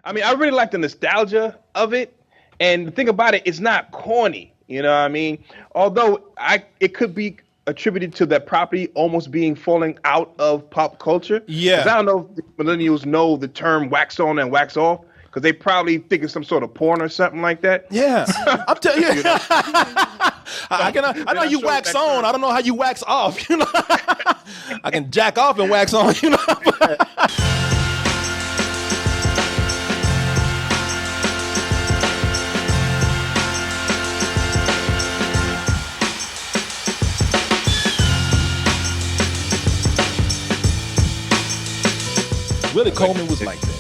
I mean, I really like the nostalgia of it, and the thing about it, it's not corny. You know what I mean? Although it could be attributed to that property almost being falling out of pop culture. Yeah. 'Cause I don't know if the millennials know the term wax on and wax off, because they probably think it's some sort of porn or something like that. Yeah. I'm telling you. I know you wax on. I don't know how you wax off. You know, I can jack off and wax on. You know. Willie Coleman was like that.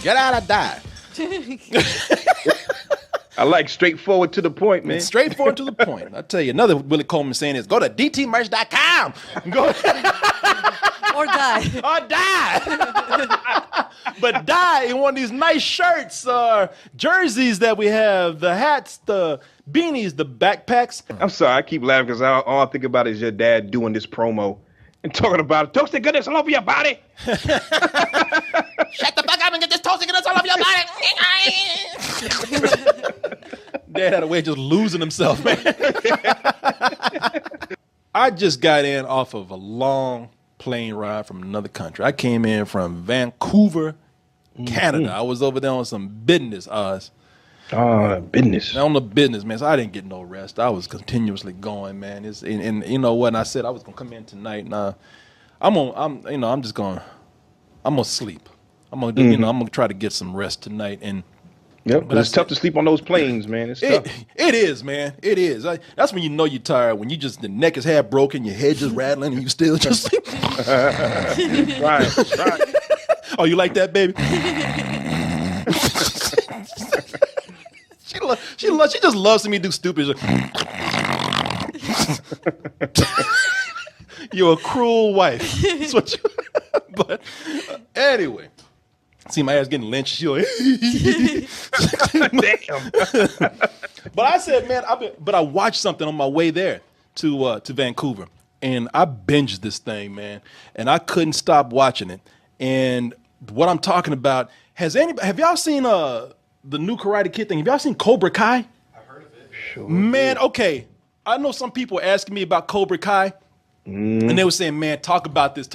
Get out or die. I like straightforward to the point, man. Straightforward to the point. I tell you, another Willie Coleman saying is go to dtmerch.com. Go or die. Or die. But die in one of these nice shirts, jerseys that we have, the hats, the beanies, the backpacks. I'm sorry, I keep laughing because all I think about is your dad doing this promo and talking about toasted goodness all over your body. Shut the fuck up and get this toasted goodness all over your body. Dad had a way of just losing himself, man. I just got in off of a long plane ride from another country. I came in from Vancouver, Canada. I was over there on some business, business. On the business, man. So I didn't get no rest. I was continuously going, man. And you know what? And I said I was gonna come in tonight. And I'm gonna sleep. I'm gonna try to get some rest tonight. And yep, but it's tough to sleep on those planes, man. It's tough. It is, man. It is. That's when you know you're tired. When you just the neck is half broken, your head just rattling, and you still just sleep. Right. Oh, you like that, baby? She just loves me to do stupid. You're a cruel wife. That's what you. But anyway, see my ass getting lynched. She like, damn. But I said, man, I watched something on my way there to Vancouver, and I binged this thing, man, and I couldn't stop watching it. And what I'm talking about, have y'all seen the new Karate Kid thing? Have y'all seen Cobra Kai? I've heard of it. Sure. Man, okay. I know some people were asking me about Cobra Kai, and they were saying, man, talk about this.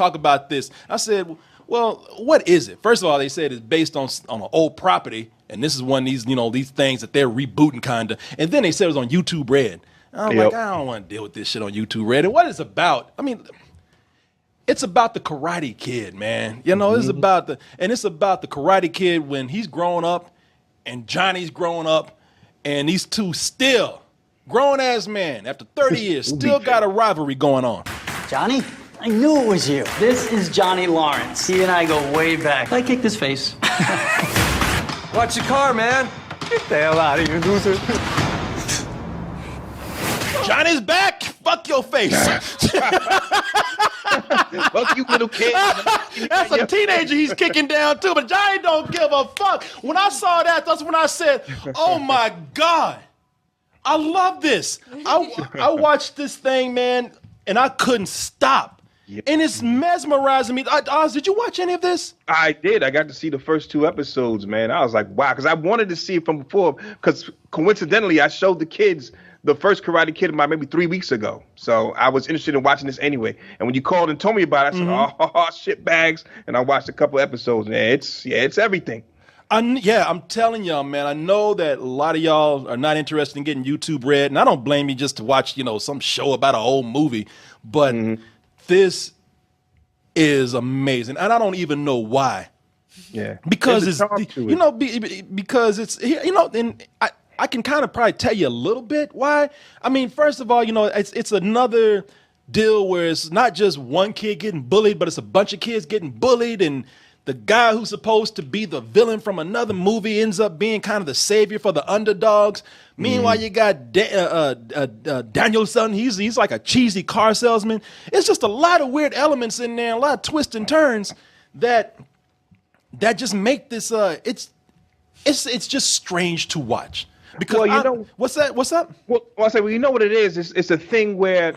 I said, well, what is it? First of all, they said it's based on an old property, and this is one of these, these things that they're rebooting, kind of. And then they said it was on YouTube Red. And I'm like, I don't want to deal with this shit on YouTube Red. And what it's about, I mean, it's about the Karate Kid, man. It's about the Karate Kid when he's grown up and Johnny's grown up, and these two still grown-ass men after 30 years still got a rivalry going on. Johnny? I knew it was you. This is Johnny Lawrence. He and I go way back. I kicked his face. Watch your car, man. Get the hell out of here, loser. Johnny's back. Fuck your face. Fuck you, little kid. That's a teenager he's kicking down too, but Johnny don't give a fuck. When I saw that, that's when I said, oh my God, I love this. I watched this thing, man, and I couldn't stop. Yep. And it's mesmerizing me. Oz, did you watch any of this? I did. I got to see the first 2 episodes, man. I was like, wow, because I wanted to see it from before, because coincidentally, I showed the kids the first Karate Kid about maybe 3 weeks ago. So I was interested in watching this anyway. And when you called and told me about it, I said, oh, shit bags. And I watched a couple episodes, man. It's everything. I'm telling y'all, man, I know that a lot of y'all are not interested in getting YouTube Red, and I don't blame you just to watch, some show about an old movie, but this is amazing, and I don't even know why. Yeah, because because it's and I can kind of probably tell you a little bit why. I mean, first of all, it's another deal where it's not just one kid getting bullied, but it's a bunch of kids getting bullied, and the guy who's supposed to be the villain from another movie ends up being kind of the savior for the underdogs. Meanwhile, you got Danielson. He's like a cheesy car salesman. It's just a lot of weird elements in there, a lot of twists and turns that just make this. It's just strange to watch. Because what's that? What's up? Well, I say, you know what it is? It's a thing where,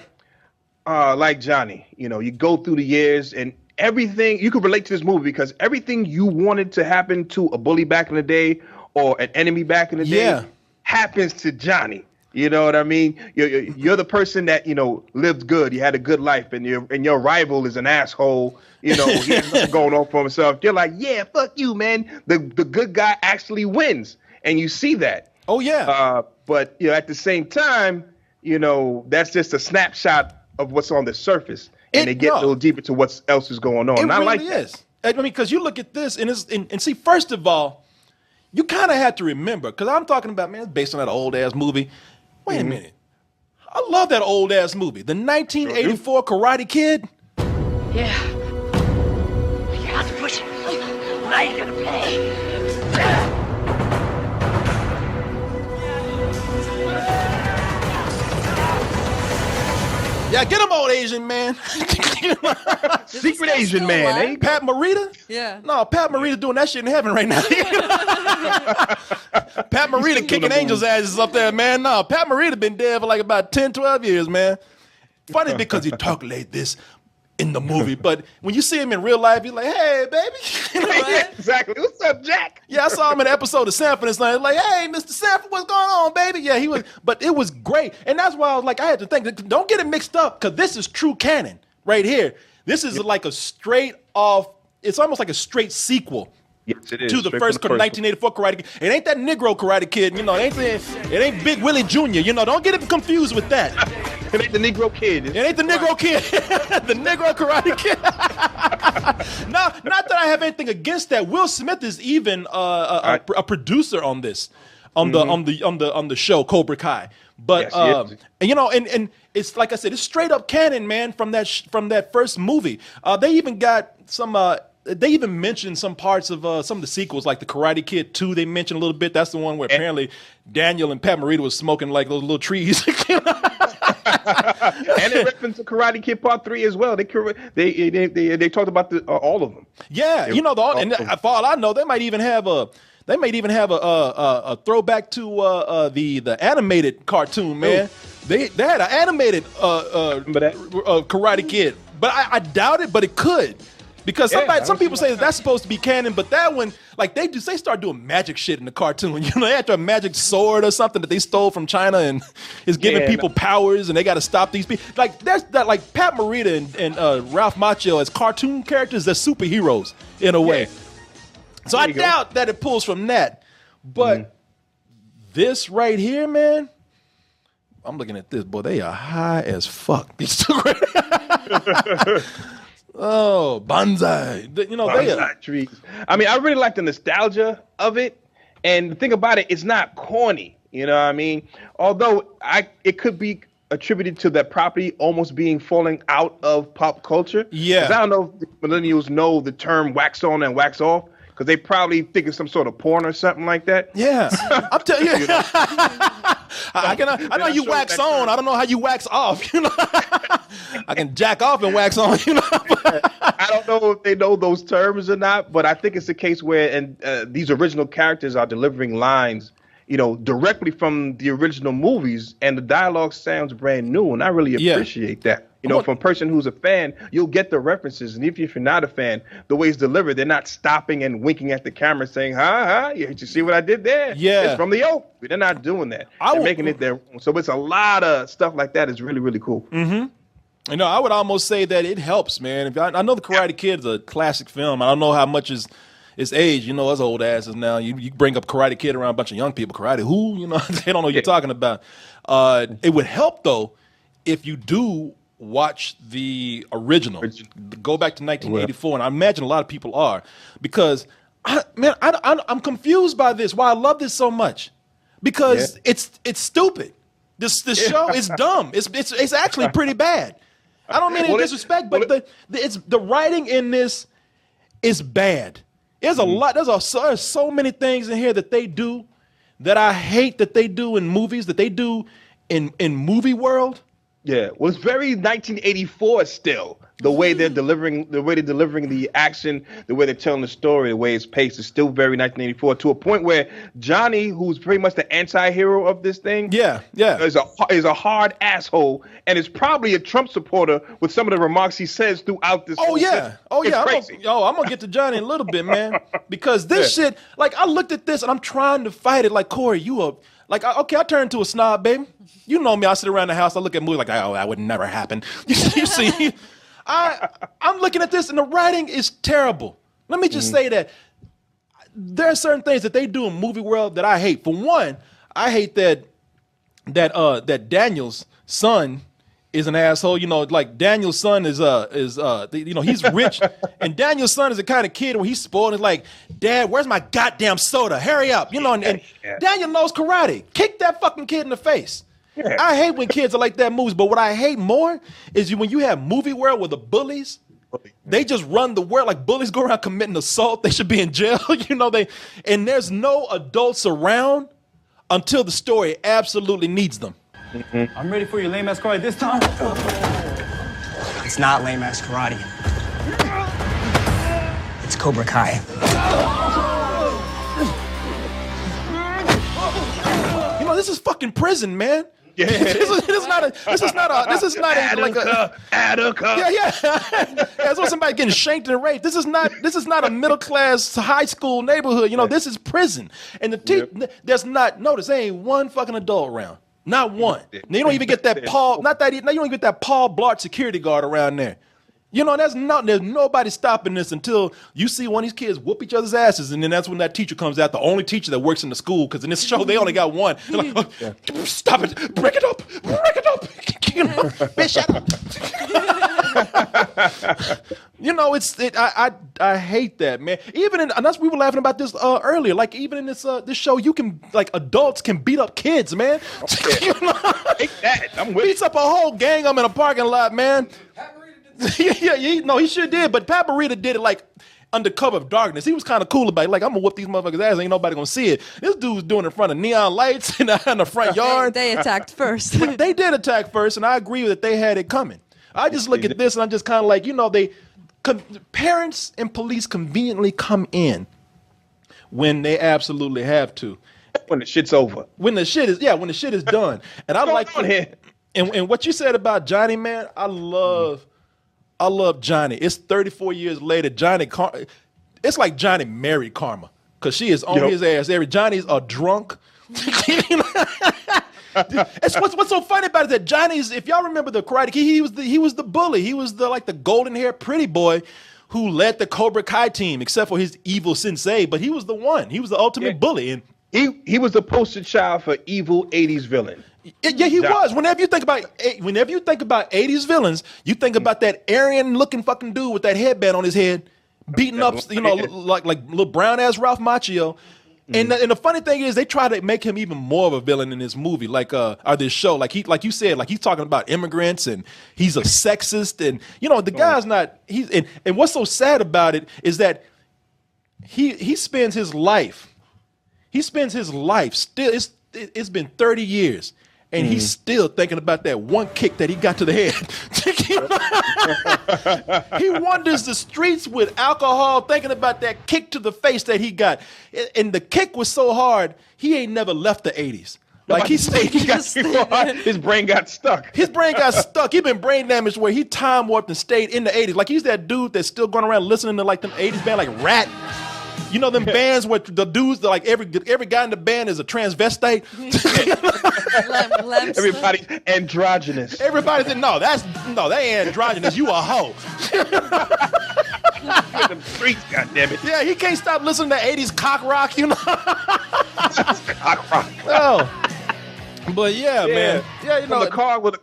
like Johnny, you go through the years and everything you could relate to this movie because everything you wanted to happen to a bully back in the day or an enemy back in the day happens to Johnny. You know what I mean? You're the person that, lived good. You had a good life, and your rival is an asshole. He has nothing going on for himself. You're like, yeah, fuck you, man. The good guy actually wins, and you see that. Oh yeah. But at the same time, that's just a snapshot of what's on the surface, and they get a little deeper to what else is going on. It and I really like is. that. I mean, because you look at this and see, first of all, you kind of have to remember, because I'm talking about, man, it's based on that old ass movie. Wait a minute. I love that old ass movie. The 1984 Karate Kid. Yeah. You have to push it. Now you're gonna pay. Yeah, get him, old Asian man. Secret Asian man, eh? Pat Morita? Yeah. No, Pat Morita doing that shit in heaven right now. Pat Morita kicking angels' asses up there, man. No, Pat Morita been dead for like about 10, 12 years, man. Funny because he talk like this in the movie, but when you see him in real life, you're like, hey, baby. Yeah, exactly. What's up, Jack? Yeah, I saw him in an episode of Sanford and Son. Like, hey, Mr. Sanford, what's going on, baby? Yeah, he was, but it was great. And that's why I was like, I had to think, don't get it mixed up, because this is true canon right here. This is like a straight off, it's almost like a straight sequel. Yes, it is. To the first 1984 Karate Kid. It ain't that Negro Karate Kid, it ain't Big Willie Jr., don't get it confused with that. It ain't the Negro Kid. It ain't the Negro Kid. The Negro Karate Kid. No, not that I have anything against that. Will Smith is even a producer on this, on the show Cobra Kai. But yes, and it's like I said, it's straight up canon, man, from that first movie. They even got some. They even mentioned some parts of some of the sequels, like the Karate Kid 2. They mentioned a little bit. That's the one where apparently Daniel and Pat Morita was smoking like those little trees. And it referenced to Karate Kid Part 3 as well. They talked about all of them. Yeah, and for all I know, they might even have a throwback to the animated cartoon, man. They had an animated Karate Kid, but I doubt it, but it could. Because some people say that's supposed to be canon, but that one, like they start doing magic shit in the cartoon. They have a magic sword or something that they stole from China and is giving people powers, and they got to stop these people. Like there's that, like Pat Morita and Ralph Macchio as cartoon characters, they're superheroes in a way. So I doubt that it pulls from that. But this right here, man, I'm looking at this, boy. They are high as fuck. These two Oh, bonsai. Bonsai trees. I mean, I really like the nostalgia of it. And the thing about it, it's not corny. You know what I mean? Although it could be attributed to that property almost being falling out of pop culture. Yeah. 'Cause I don't know if the millennials know the term wax on and wax off, because they probably think it's some sort of porn or something like that. Yeah. I'm telling you. I know you wax on. I don't know how you wax off. I can jack off and wax on. I don't know if they know those terms or not, but I think it's a case where these original characters are delivering lines, directly from the original movies, and the dialogue sounds brand new, and I really appreciate that. From a person who's a fan, you'll get the references, and if you're not a fan, the way it's delivered, they're not stopping and winking at the camera saying, you see what I did there? Yeah. It's from the oak. They're not doing that. They're making it their own. So it's a lot of stuff like that is really, really cool. Mm-hmm. I would almost say that it helps, man. I know the Karate Kid is a classic film. I don't know how much is age. Us old asses now. You bring up Karate Kid around a bunch of young people. Karate who? They don't know what you're talking about. It would help, though, if you do watch the original. Go back to 1984, and I imagine a lot of people are, because I'm confused by this. Why I love this so much, because it's stupid. This show is dumb. It's actually pretty bad. I don't mean any disrespect, but the writing in this is bad. There's a lot. There's so many things in here that they do that I hate that they do in movies, that they do in movie world. Yeah, well, it's very 1984 still. the way they're delivering the action, the way they're telling the story, the way it's paced is still very 1984 to a point where Johnny, who's pretty much the anti-hero of this thing, is a hard asshole and is probably a Trump supporter with some of the remarks he says throughout this. I'm gonna get to Johnny in a little bit, man, because this shit, like, I looked at this and I'm trying to fight it. Like, Korey, I turn into a snob, baby. You know me. I sit around the house. I look at movies like, oh, that would never happen. You see, I'm looking at this and the writing is terrible. Let me just say that there are certain things that they do in movie world that I hate. For one, I hate that Daniel's son is an asshole. You know, like Daniel's son is he's rich, and Daniel's son is the kind of kid where he's spoiled. And like, Dad, where's my goddamn soda? Hurry up, you know. And Daniel knows karate. Kick that fucking kid in the face. Yeah. I hate when kids are like that movies, but what I hate more is when you have movie world where the bullies, they just run the world. Like, bullies go around committing assault. They should be in jail. You know, and there's no adults around until the story absolutely needs them. Mm-hmm. I'm ready for your lame-ass karate this time. It's not lame-ass karate. It's Cobra Kai. You know, this is fucking prison, man. Yeah. This is not a Attica. Yeah. It's like somebody getting shanked and raped. This is not a middle class high school neighborhood. You know, this is prison. And there ain't one fucking adult around. Not one. You don't even get that Paul. You don't even get that Paul Blart security guard around there. You know, there's nobody stopping this until you see one of these kids whoop each other's asses, and then that's when that teacher comes out, the only teacher that works in the school, because in this show they only got one. They're like, stop it, break it up, you know, bitch, shut up. You know, I hate that, man. And that's, we were laughing about this earlier. Like, even in this show, you can, like, adults can beat up kids, man. You know? Take that. I'm with beats up a whole gang of them in a parking lot, man. He sure did, but Paparita did it like under cover of darkness. He was kind of cool about it. Like, I'm gonna whoop these motherfuckers' ass. Ain't nobody gonna see it. This dude was doing it in front of neon lights in the front yard. They attacked first. They did attack first, and I agree that they had it coming. I just look at this and I'm just kind of like, you know, parents and police conveniently come in when they absolutely have to. When the shit's over. When the shit is done. And I like and what you said about Johnny, man, I love Johnny. It's 34 years later. It's like Johnny married Karma, because she is on his ass. Johnny's a drunk. What's so funny about it that Johnny's, if y'all remember the Karate Kid, he was the bully. He was the golden hair pretty boy who led the Cobra Kai team, except for his evil sensei. But he was the one. He was the ultimate bully. And he was the poster child for evil 80s villain. He was. Whenever you think about 80s villains, you think about that Aryan-looking fucking dude with that headband on his head, beating up, you know, like little brown-ass Ralph Macchio. And the funny thing is, they try to make him even more of a villain in this movie, or this show. Like you said, like, he's talking about immigrants and he's a sexist, and you know, the guy's not. And what's so sad about it is that he spends his life. He spends his life still. It's been 30 years. And he's still thinking about that one kick that he got to the head. He wanders the streets with alcohol, thinking about that kick to the face that he got. And the kick was so hard, he ain't never left the 80s. Like, he stayed. His brain got stuck. His brain got stuck. He been brain damaged where he time warped and stayed in the 80s. Like, he's that dude that's still going around listening to like them 80s band like Rat. You know them bands where the dudes, like every guy in the band is a transvestite. Everybody's androgynous. Everybody said, no, they ain't androgynous. You a hoe. Them streets, goddammit. Yeah, he can't stop listening to 80s cock rock, you know. Cock rock. Oh. But man. Yeah, you know,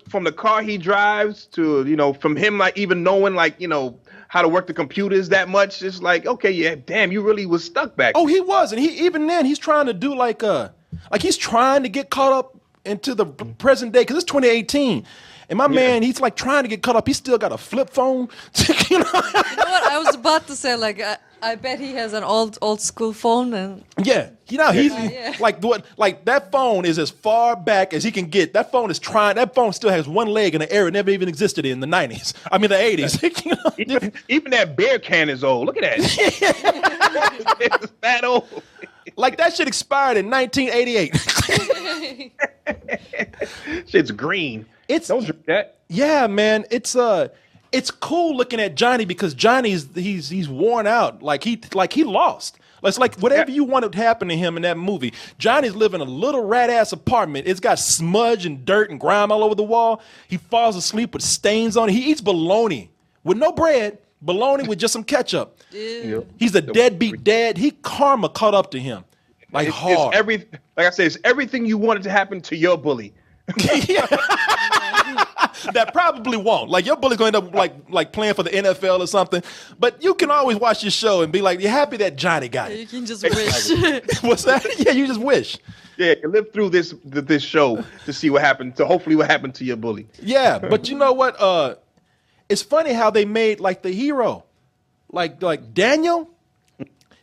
from the car he drives to, you know, from him like even knowing, like, you know, how to work the computers that much. It's like, okay, yeah, damn, you really was stuck back. Oh, he was. And he's trying to do like he's trying to get caught up into the present day, because it's 2018. And my man, he's like trying to get caught up. He's still got a flip phone. You know what? I was about to say, like, I bet he has an old school phone and Yeah, he's yeah. like that phone is as far back as he can get. That phone still has one leg in the air it never even existed in the 90s. I mean the 80s. Even that beer can is old. Look at that. It's that old. Like that shit expired in 1988. Shit's green. Don't drink that. Yeah, man. It's cool looking at Johnny because Johnny's he's worn out. Like he lost. It's like whatever you wanted to happen to him in that movie. Johnny's living in a little rat ass apartment. It's got smudge and dirt and grime all over the wall. He falls asleep with stains on it. He eats bologna with no bread. Bologna with just some ketchup. Ew. He's a deadbeat dad. Karma caught up to him. Like hard. Like I said, it's everything you wanted to happen to your bully. That probably won't. Like your bully's going to end up like playing for the NFL or something. But you can always watch your show and be like, you're happy that Johnny got it. You can just wish. What's that? Yeah, you just wish. Yeah, you live through this show to see what happened. To hopefully what happened to your bully. Yeah, but you know what? It's funny how they made like the hero, like Daniel.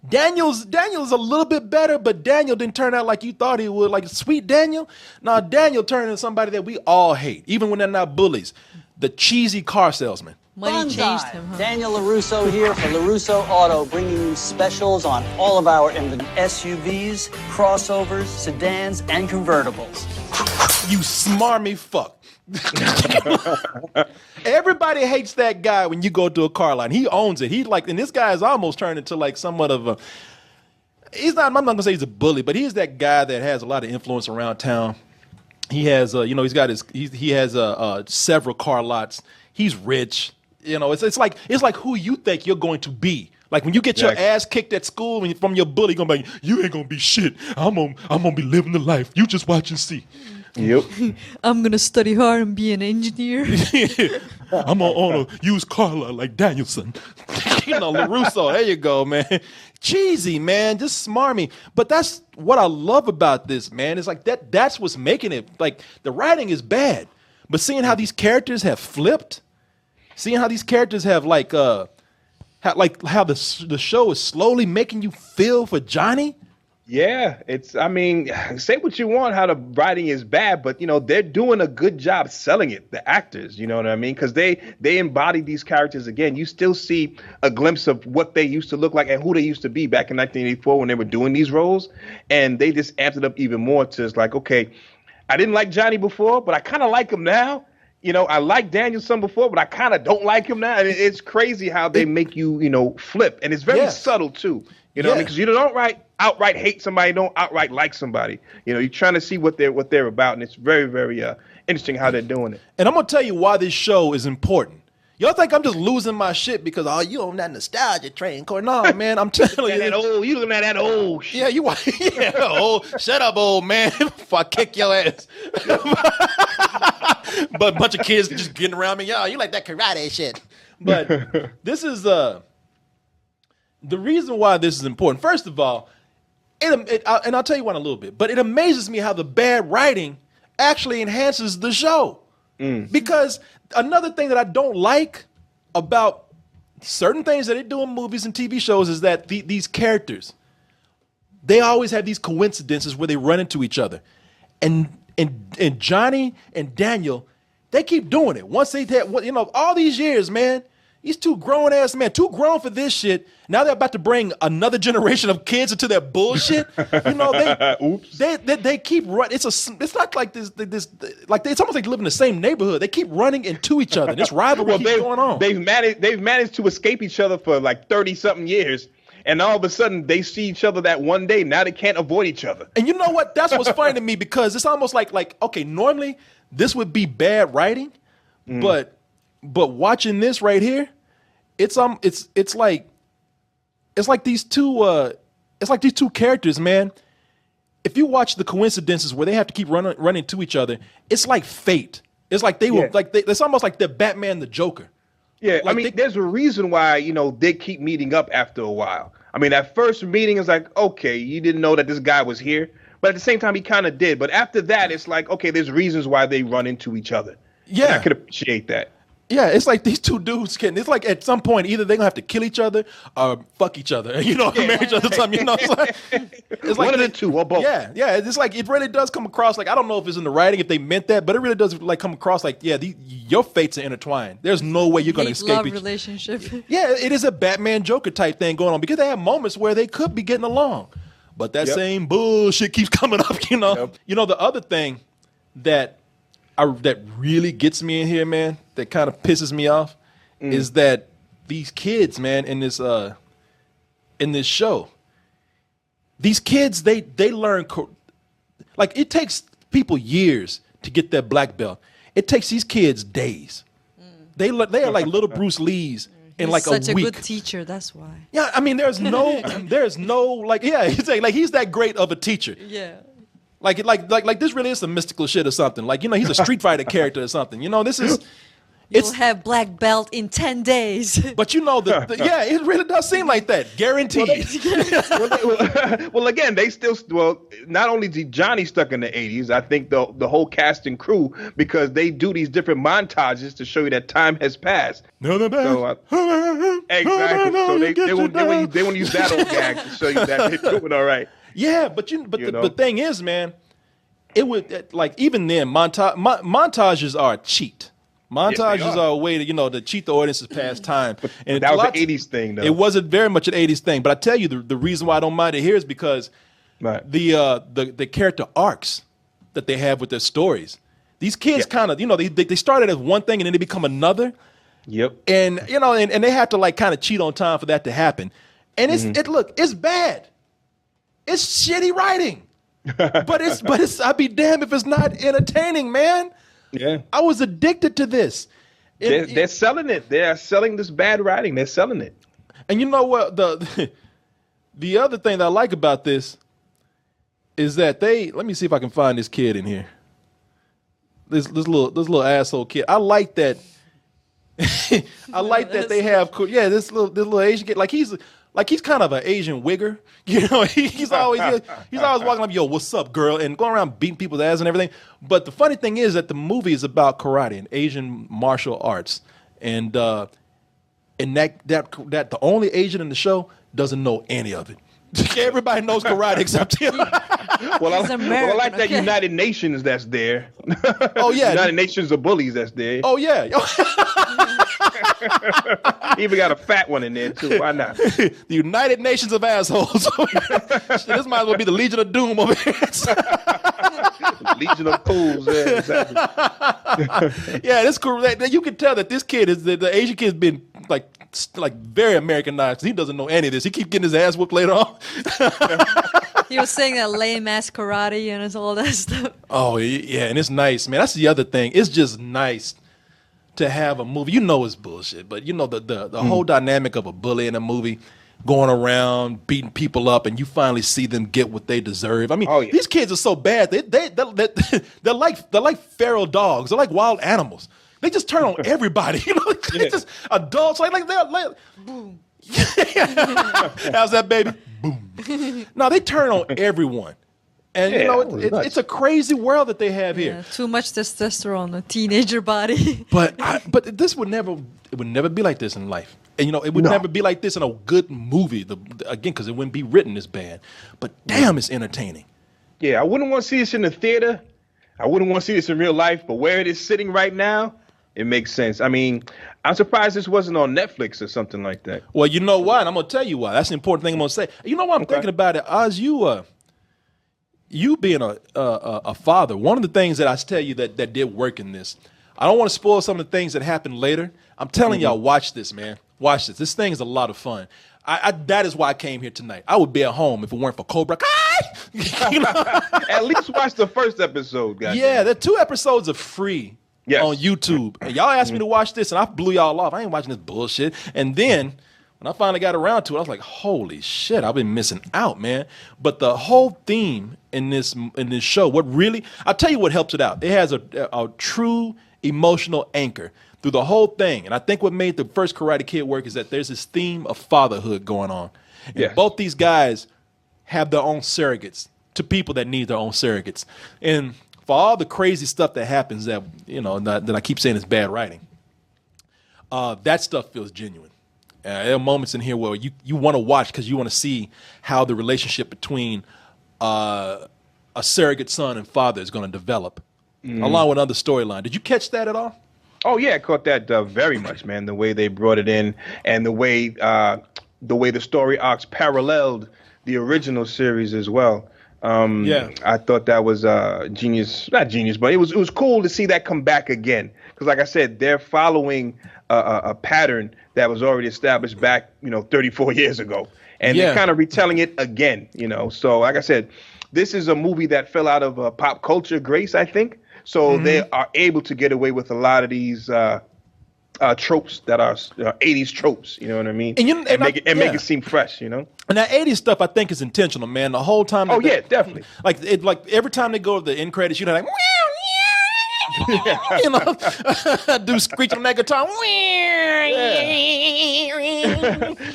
Daniel's a little bit better, but Daniel didn't turn out like you thought he would. Like sweet Daniel. Now Daniel turned into somebody that we all hate, even when they're not bullies. The cheesy car salesman. Money changed him, huh? Daniel Larusso here for Larusso Auto, bringing you specials on all of our SUVs, crossovers, sedans, and convertibles. You smarmy fuck. Everybody hates that guy when you go to a car lot. He owns it. And this guy is almost turned into like somewhat of a. I'm not gonna say he's a bully, but he's that guy that has a lot of influence around town. He has, he has several car lots. He's rich. It's like who you think you're going to be. Like when you get your ass kicked at school from your bully, gonna be like, you ain't gonna be shit. I'm gonna be living the life. You just watch and see. Yep. I'm gonna study hard and be an engineer. I'm gonna own a used car lot like Danielson. Larusso. There you go, man. Cheesy, man. Just smarmy. But that's what I love about this, man. It's like that's what's making it. Like the writing is bad, but seeing how these characters have flipped, seeing how these characters have how the show is slowly making you feel for Johnny. Yeah, say what you want, how the writing is bad, but they're doing a good job selling it. The actors, you know what I mean? Because they embody these characters again. You still see a glimpse of what they used to look like and who they used to be back in 1984 when they were doing these roles, and they just amped it up even more to it's like, okay, I didn't like Johnny before, but I kind of like him now. I liked Danielson before, but I kind of don't like him now. And it's crazy how they make you, flip, and it's very subtle too. What I mean? Because you don't outright hate somebody, don't outright like somebody. You're trying to see what they're about, and it's very, very interesting how they're doing it. And I'm gonna tell you why this show is important. Y'all think I'm just losing my shit because you on that nostalgia train, Korey? No, man, I'm telling you, you looking at that old shit. Yeah, old. Shut up, old man. Before I kick your ass. But a bunch of kids just getting around me. Yo, you like that karate shit. But this is the reason why this is important. First of all, and I'll tell you why in a little bit, but it amazes me how the bad writing actually enhances the show. Because another thing that I don't like about certain things that they do in movies and TV shows is that these characters, they always have these coincidences where they run into each other. And Johnny and Daniel, they keep doing it. Once they had, all these years, man, these two grown ass men, too grown for this shit. Now they're about to bring another generation of kids into their bullshit. They keep running. It's not like this. It's almost like they live in the same neighborhood. They keep running into each other. This rivalry keeps going on. They've managed to escape each other for like 30-something years. And all of a sudden, they see each other that one day. Now they can't avoid each other. And you know what? That's what's funny to me because it's almost like okay, normally this would be bad writing, but watching this right here, it's like these two characters, man. If you watch the coincidences where they have to keep running to each other, it's like fate. It's like it's almost like they're Batman the Joker. Yeah, there's a reason why, they keep meeting up after a while. I mean, that first meeting is like, okay, you didn't know that this guy was here. But at the same time, he kind of did. But after that, it's like, okay, there's reasons why they run into each other. Yeah. And I could appreciate that. Yeah, it's like these two dudes can. It's like at some point either they're gonna have to kill each other or fuck each other. You know, marry each other. Something. You know, it's like one of the two or both. Yeah, yeah. It's like it really does come across like I don't know if it's in the writing if they meant that, but it really does like come across like your fates are intertwined. There's no way you're gonna escape love each. relationship. Yeah, it is a Batman Joker type thing going on because they have moments where they could be getting along, but that same bullshit keeps coming up. You know, you know the other thing that really gets me in here, man, that kind of pisses me off is that these kids, man, in this show, these kids they learn like it takes people years to get their black belt. It takes these kids days. They are like little Bruce Lees in like a week. Such a good teacher, that's why. Yeah, I mean, there's no like he's that great of a teacher. Yeah. Like this really is some mystical shit or something. Like, you know, he's a Street Fighter character or something. You know, this is. You'll have black belt in 10 days. But you know, yeah, it really does seem like that. Guaranteed. Well, again, not only did Johnny stuck in the 80s, I think the whole cast and crew, because they do these different montages to show you that time has passed. Exactly. So they want to use that old gag to show you that they're doing all right. Yeah, but the thing is, man, it would like even then montages are a cheat. Montages are a way to to cheat the audience's past time. And that was an 80s thing, though. It wasn't very much an 80s thing, but I tell you the reason why I don't mind it here is because the character arcs that they have with their stories. These kids kind of they started as one thing and then they become another. Yep. And and they have to like kind of cheat on time for that to happen. And it's bad. It's shitty writing, but it's. I'd be damned if it's not entertaining, man. Yeah, I was addicted to this. They're selling it. They are selling this bad writing. They're selling it. And you know what? The other thing that I like about this is that let me see if I can find this kid in here. This little asshole kid. I like that. I like that they have. Yeah, this little Asian kid. Like he's kind of an Asian wigger, you know. He's always walking up, yo, what's up, girl, and going around beating people's ass and everything. But the funny thing is that the movie is about karate and Asian martial arts, and that the only Asian in the show doesn't know any of it. Everybody knows karate except him. Well, I like that United Nations that's there. Oh yeah, United Nations of bullies that's there. Oh yeah. Even got a fat one in there too. Why not? The United Nations of assholes. This might as well be the Legion of Doom over here. Legion of Fools. Yeah, exactly. Yeah, this cool. You can tell that this kid is the Asian kid's been like very Americanized. He doesn't know any of this. He keeps getting his ass whooped later on. He was saying that lame ass karate and it's all that stuff. Oh yeah, and it's nice, man. That's the other thing. It's just nice to have a movie. You know it's bullshit, but you know the whole dynamic of a bully in a movie going around beating people up, and you finally see them get what they deserve. I mean, these kids are so bad. They're like feral dogs. They're like wild animals. They just turn on everybody. You know, they just adults like they're like boom. How's that, baby? Boom. No, they turn on everyone. And you know, it's a crazy world that they have here. Yeah, too much testosterone, a teenager body. But this would never be like this in life. And you know, it would never be like this in a good movie. Again, because it wouldn't be written as bad. But damn, it's entertaining. Yeah, I wouldn't want to see this in the theater. I wouldn't want to see this in real life. But where it is sitting right now, it makes sense. I mean, I'm surprised this wasn't on Netflix or something like that. Well, you know why? And I'm gonna tell you why. That's the important thing I'm gonna say. You know why I'm thinking about it? Oz, you being a father, one of the things that I tell you that did work in this, I don't want to spoil some of the things that happen later. I'm telling y'all, watch this, man. Watch this. This thing is a lot of fun. That is why I came here tonight. I would be at home if it weren't for Cobra Kai. You know? At least watch the first episode, guys. Yeah, the 2 episodes are free on YouTube. And y'all asked me to watch this, and I blew y'all off. I ain't watching this bullshit. And then when I finally got around to it, I was like, holy shit, I've been missing out, man. But the whole theme in this show, I'll tell you what helps it out. It has a true emotional anchor through the whole thing. And I think what made the first Karate Kid work is that there's this theme of fatherhood going on. And both these guys have their own surrogates to people that need their own surrogates. And for all the crazy stuff that happens that I keep saying is bad writing, that stuff feels genuine. There are moments in here where you want to watch because you want to see how the relationship between a surrogate son and father is going to develop, along with another storyline. Did you catch that at all? Oh yeah, I caught that very much, man. The way they brought it in, and the way the story arcs paralleled the original series as well. I thought that was genius. Not genius, but it was cool to see that come back again. Because like I said, they're following a pattern that was already established back, 34 years ago. And they're kind of retelling it again, So like I said, this is a movie that fell out of pop culture grace, I think. So they are able to get away with a lot of these tropes that are 80s tropes, you know what I mean? And make it seem fresh, And that 80s stuff, I think, is intentional, man. The whole time. Definitely. Like every time they go to the end credits, like, do screeching on that guitar.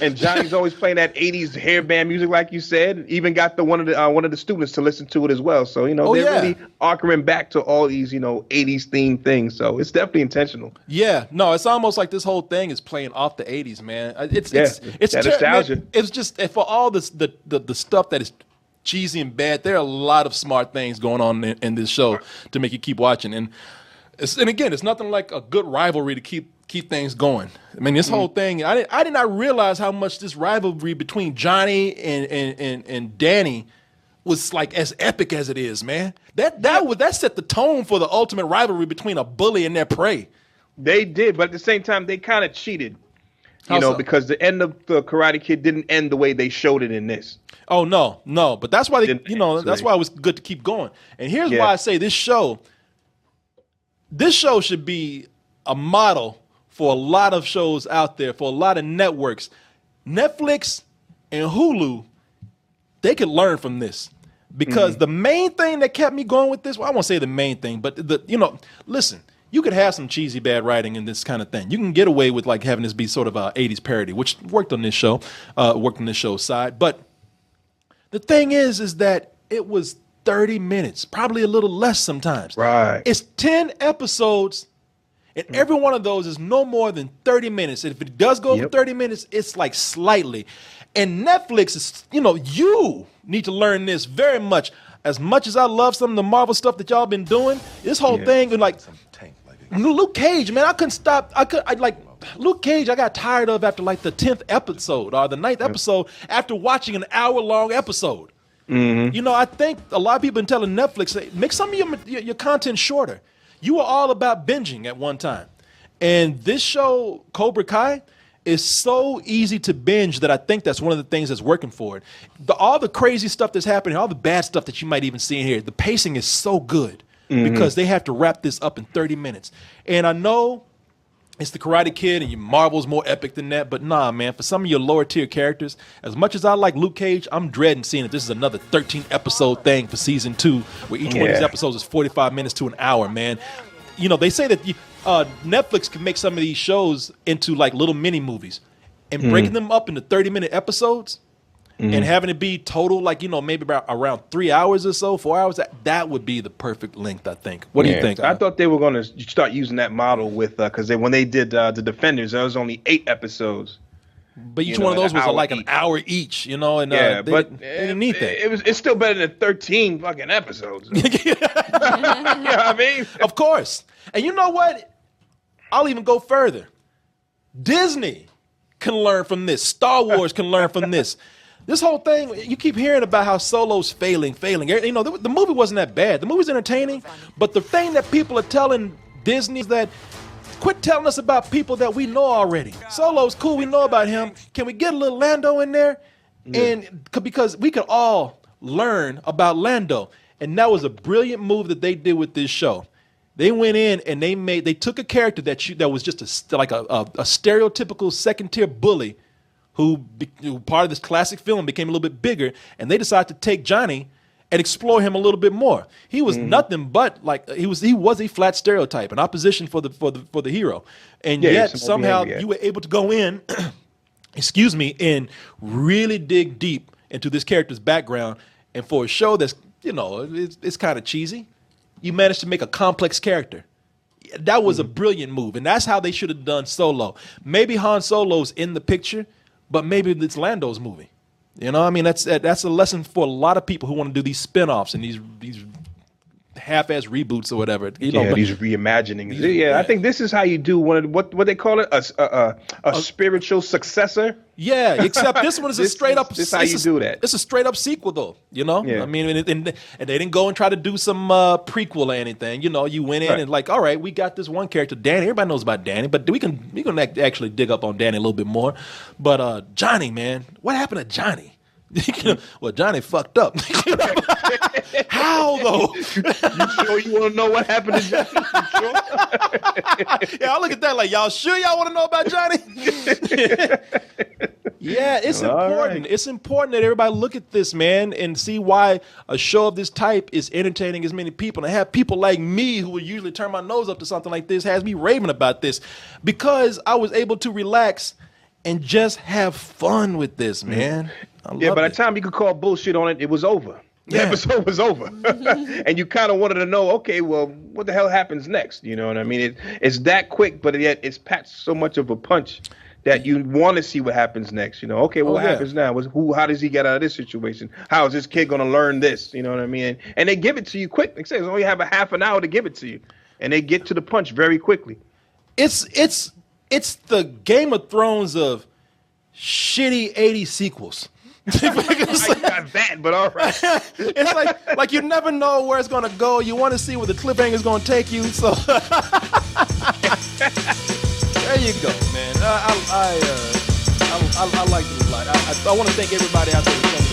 And Johnny's always playing that 80s hairband music, like you said. Even got one of the students to listen to it as well. So they're really arcing back to all these 80s themed things. So it's definitely intentional. Yeah, no, it's almost like this whole thing is playing off the 80s, man. It's nostalgia. Man, it's just for all the stuff that is cheesy and bad. There are a lot of smart things going on in this show to make you keep watching. And again, it's nothing like a good rivalry to keep things going. I mean, this whole thing, I did not realize how much this rivalry between Johnny and Danny was like as epic as it is, man. That set the tone for the ultimate rivalry between a bully and their prey. They did, but at the same time, they kind of cheated. Because the end of the Karate Kid didn't end the way they showed it in this. Oh no, but that's why that's why it was good to keep going. And here's why I say this show should be a model for a lot of shows out there, for a lot of networks. Netflix and Hulu, they could learn from this. Because the main thing that kept me going with this, well, I won't say the main thing, but listen, you could have some cheesy bad writing in this kind of thing. You can get away with like having this be sort of a 80s parody, which worked on this show's side. But the thing is that it was 30 minutes, probably a little less sometimes. Right. It's 10 episodes, and every one of those is no more than 30 minutes. And if it does go over 30 minutes, it's like slightly. And Netflix is, you need to learn this very much. As much as I love some of the Marvel stuff that y'all been doing, this whole thing, and like Luke Cage, man, I couldn't stop. Luke Cage, I got tired of after like the 10th episode or the 9th episode after watching an hour-long episode. I think a lot of people been telling Netflix, make some of your content shorter. You were all about binging at one time. And this show, Cobra Kai, is so easy to binge that I think that's one of the things that's working for it. All the crazy stuff that's happening, all the bad stuff that you might even see in here, the pacing is so good because they have to wrap this up in 30 minutes. And I know it's the Karate Kid and Marvel's more epic than that, but nah, man, for some of your lower tier characters, as much as I like Luke Cage, I'm dreading seeing that this is another 13 episode thing for season 2, where each one of these episodes is 45 minutes to an hour, man. They say that Netflix can make some of these shows into like little mini movies and breaking them up into 30-minute episodes and having it be total, like, maybe about around 3 hours or so, 4 hours. That would be the perfect length, I think. What do you think? I thought they were going to start using that model with, because when they did The Defenders, there was only 8 episods. But each one of those was like an hour each, and they didn't need that. It's still better than 13 fucking episodes. You know what I mean? Of course. And you know what? I'll even go further. Disney can learn from this. Star Wars can learn from this. This whole thing, you keep hearing about how Solo's failing. The movie wasn't that bad. The movie's entertaining, but the thing that people are telling Disney is that quit telling us about people that we know already. Solo's cool, we know about him. Can we get a little Lando in there? And because we could all learn about Lando. And that was a brilliant move that they did with this show. They went in and they took a character that was just a stereotypical second tier bully who part of this classic film became a little bit bigger, and they decided to take Johnny and explore him a little bit more. He was nothing but like he was a flat stereotype, an opposition for the hero, and yet somehow you were able to go in, and really dig deep into this character's background. And for a show that's it's kind of cheesy, you managed to make a complex character. that was a brilliant move, and that's how they should have done Solo. Maybe Han Solo's in the picture, but maybe it's Lando's movie. You know, I mean, that's a lesson for a lot of people who want to do these spinoffs and these half-ass reboots or whatever. You know, these reimaginings. I think this is how you do one of what they call it, a spiritual successor. Yeah, except this one is a straight up. This is how you do that. It's a straight up sequel, though. You know, I mean, and they didn't go and try to do some prequel or anything. You know, you went in and like, all right, we got this one character, Danny. Everybody knows about Danny, but we can actually dig up on Danny a little bit more. But Johnny, man, what happened to Johnny? Well, Johnny fucked up. How though? You sure you want to know what happened to Johnny? Sure? Yeah, I look at that like, y'all sure y'all want to know about Johnny? Yeah, it's important. Right. It's important that everybody look at this, man, and see why a show of this type is entertaining as many people. And have people like me who would usually turn my nose up to something like this has me raving about this because I was able to relax and just have fun with this, man. Yeah, by the time you could call bullshit on it, it was over. The episode was over. And you kind of wanted to know, okay, well, what the hell happens next? You know what I mean? It's that quick, but yet it's packed so much of a punch that you want to see what happens next. You know, okay, well, what happens now? How does he get out of this situation? How is this kid going to learn this? You know what I mean? And they give it to you quick. They say they only have a half an hour to give it to you. And they get to the punch very quickly. It's the Game of Thrones of shitty 80 sequels. I got that, but all right. It's like you never know where it's gonna go. You want to see where the cliffhanger is gonna take you. So there you go, man. I like it a lot. I want to thank everybody out there.